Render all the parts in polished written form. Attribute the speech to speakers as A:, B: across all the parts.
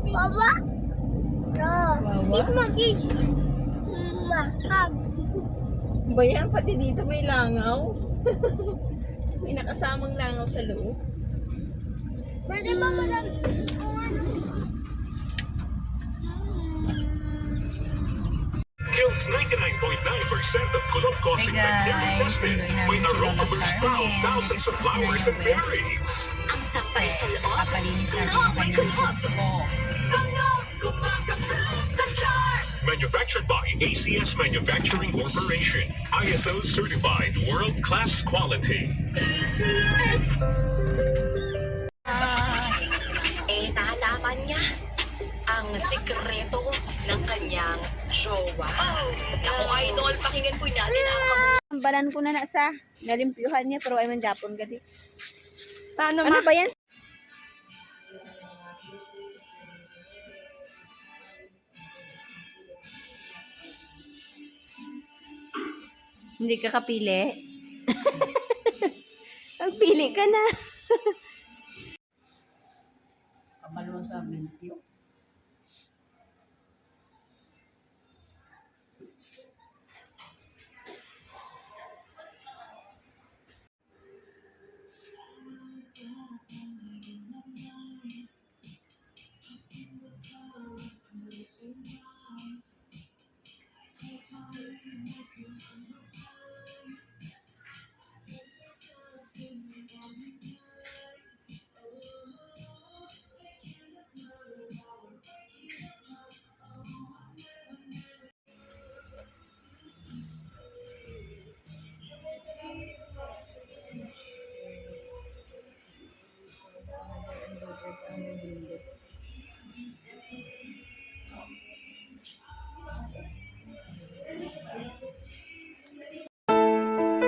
A: Baba? Kiss mo, kiss. Hug.
B: Ba yan? Pati dito may langaw. May nakasamang langaw sa loob.
A: Pwede ba malang kung ano?
C: Kills 99.9% of Kulog-causing
B: Hey guys,
C: bacteria tested
B: enjoy namin
C: with
B: si
C: aroma
B: Lola
C: burst
B: Carmen.
C: found thousands of flowers and berries.
D: Ang sampay sa loob.
B: Papalinis natin yung kanyang kuko.
C: Manufactured by ACS Manufacturing Corporation. ISO certified world-class quality.
D: Nalaman niya ang sikreto ng kanyang jowa. Ako, idol, pakinggan po natin ang
B: Balan ko na sa nalimpyuhan niya pero ay man Japon gadi.
A: Paano
B: Ano ba yan? Hindi ka kapili? Pili ka na.
E: Kabalo sa limpyo.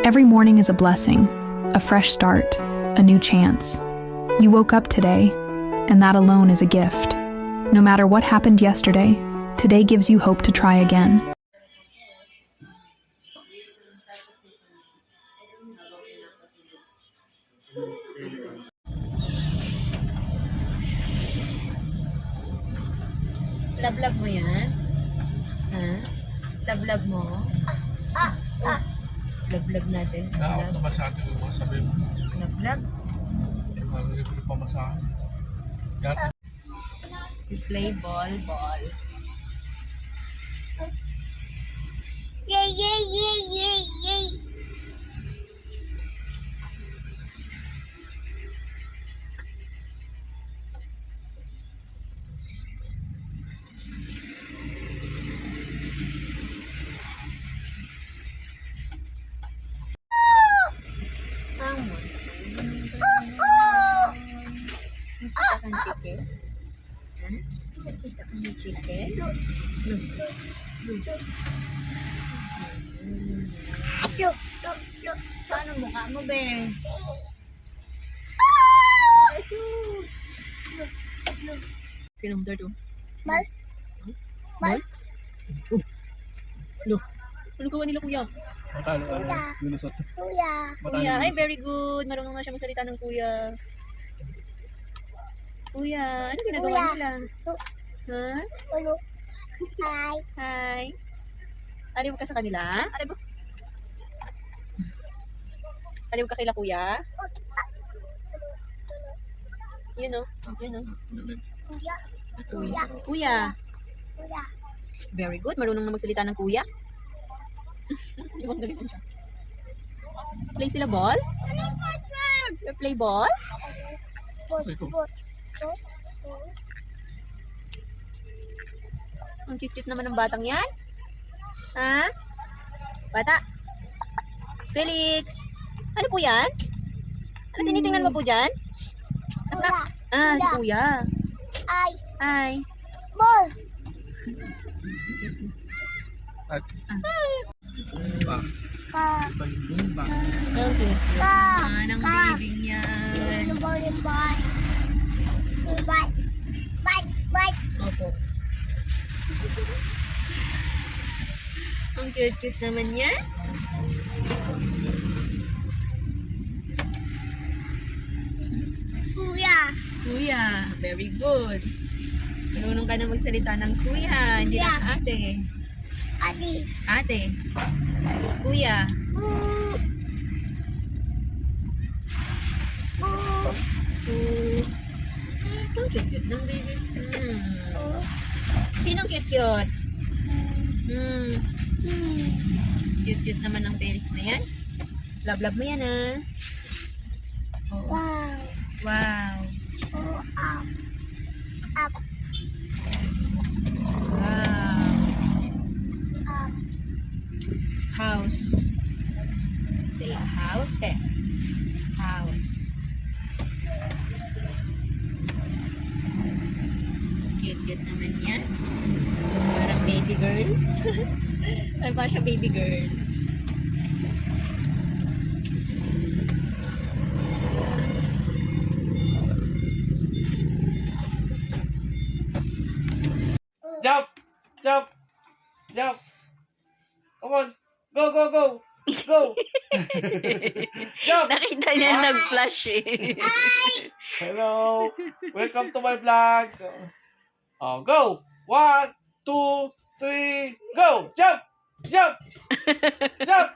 F: Every morning is a blessing, a fresh start, a new chance. You woke up today, and that alone is a gift. No matter what happened yesterday, today gives you hope to try again.
B: Lablab mo yan? Ha? Lablab mo? Lablab natin.
G: Nakakot na ba sa atin mo? Sabi mo,
B: Lablab.
G: mag-review pa masahan.
B: We play ball.
A: Yay, yay, yay, yay, yay.
B: Nakita kang chicken? Ha? Nakita kang chicken?
A: Look, look, look.
B: Paano mukha mo, be? Jesus! Sinong third oh?
A: Mal. Mal.
B: Ano gawa nila, kuya?
G: Matalo ka. Lulusot.
A: Kuya.
B: Kuya, ay very good. Marunong na siya magsalita ng kuya. Kuya, ano ginagawa
A: Kuya.
B: nila? Ha?
A: Ulo. Hi.
B: Hi. Aliw ka sa kanila? Aliw ka kila kuya? Yun o. Yun o.
A: Kuya.
B: Kuya. Kuya.
A: Kuya.
B: Very good. Marunong na magsalita ng kuya. Ibang galing siya. Play sila ball? Play ball?
A: Bot,
G: Ito.
A: bot. Bot.
B: Ang cute-cute naman ng batang yan. Ha? Bata? Felix? Ano po yan? Ano tinitingnan? Sinong ano po dyan?
A: Kuya.
B: Ah, si Kuya.
A: Ay.
B: Hi.
A: Ball.
G: At, ba?
A: Ka.
G: Ito yung ba?
B: Okay.
A: Ka.
B: Ng
A: Ka.
B: baby niyan.
A: Bye. Bye. Bye. Bye. Bye.
B: Opo. Ang cute-cute naman yan.
A: Kuya.
B: Kuya, very good. Marunong ka na magsalita ng kuya, hindi
A: Kuya.
B: lang ate.
A: Adi.
B: Ate. Kuya.
A: Boo. Boo.
B: Ang cute-cute ng baby. Sinong cute-cute? Cute-cute naman ng Felix na yan. Love-love mo yan, ah. Oo.
A: Wow.
B: Wow.
A: Oh, up. Up.
B: Wow.
A: Up.
B: House. Say houses. House. Cute-cute naman yan. Parang baby girl. Ay ba siya baby girl?
G: Jump! Jump! Jump! Come on! Go, go, go! Go! Jump!
B: Nakita niya nag-flash eh.
G: Hello! Welcome to my vlog! Oh, go! 1, 2, 3, go! Jump! Jump! Jump!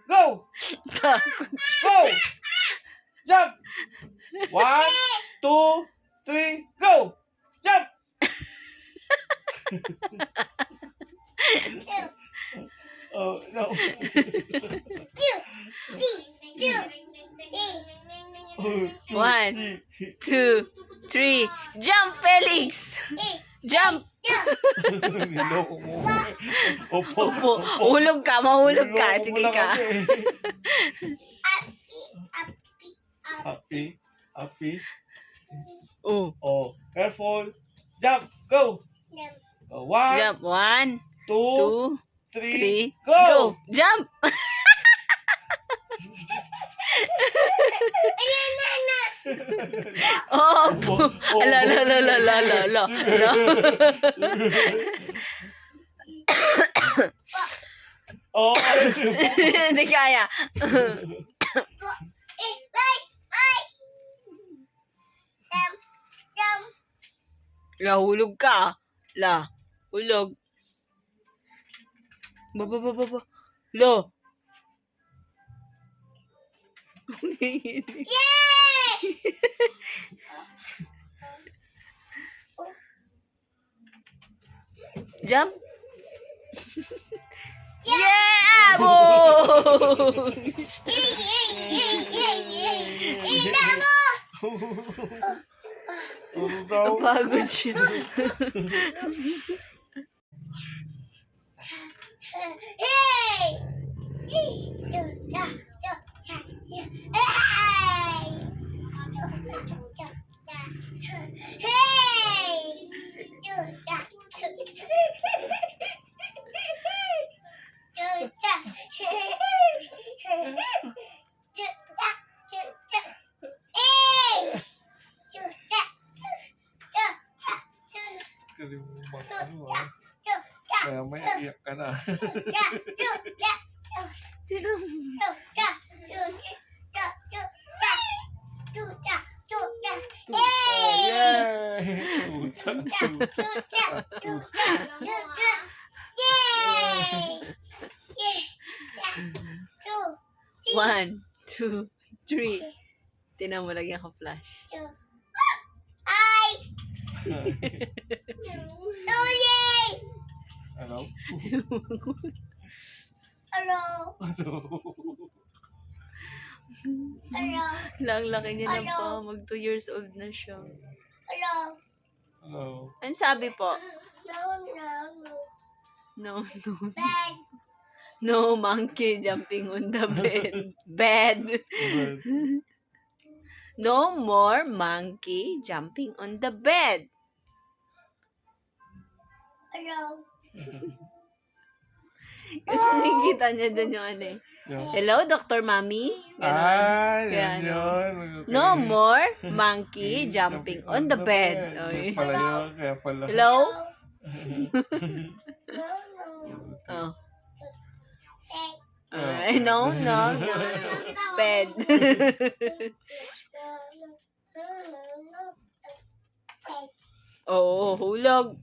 G: Go! Go! Jump! 1, 2, 3, go! Jump! Oh, no.
B: One, 2, 3, jump Felix! Jump!
G: Niloko mo. Opo.
B: Opo, hulog ka, mahulog ka.
G: Niloko
B: Sige
G: mo na
B: ka.
G: kasi.
A: Happy.
G: Happy.
B: Oh,
G: Oh, careful. Jump. Go. 1,
B: jump. 1,
G: 2,
B: 2,
G: 3,
B: 3,
G: go.
B: go! Jump! Oh, ala, ala, ala, ala, ala, ala, ala.
G: Oh, ayos yun.
B: Hindi kaya. La, hulog ka. La, hulog. Ba, ba, ba, ba, ba. La. Jump. Yeah! Abo!
G: Ano daw?
B: Napagod siya.
G: Kalimutan mo ah. Kaya may iyak ka na. Yay!
B: One, 2, 3. Tinan mo, lagyan ko flash.
G: Hello?
B: Lang laki niya lang po. Mag 2 years old na siya.
G: Hello?
B: Ano sabi po? No, no. No monkey jumping on the bed. Bed.
G: Bed.
B: No more monkey jumping on the bed.
A: Hello.
B: Kasi nakikita niya dyan yung ano eh.
G: Yung,
B: Hello, Dr. Mommy? Ganon. Kaya
G: yun
B: ano,
G: yun.
B: no more monkey jumping on the bed.
G: Kaya
B: Oy.
G: pala yun, kaya pala.
B: Hello?
A: No, no.
B: Oh.
A: Hey.
B: Ay, no. Bed. Oo, hulog.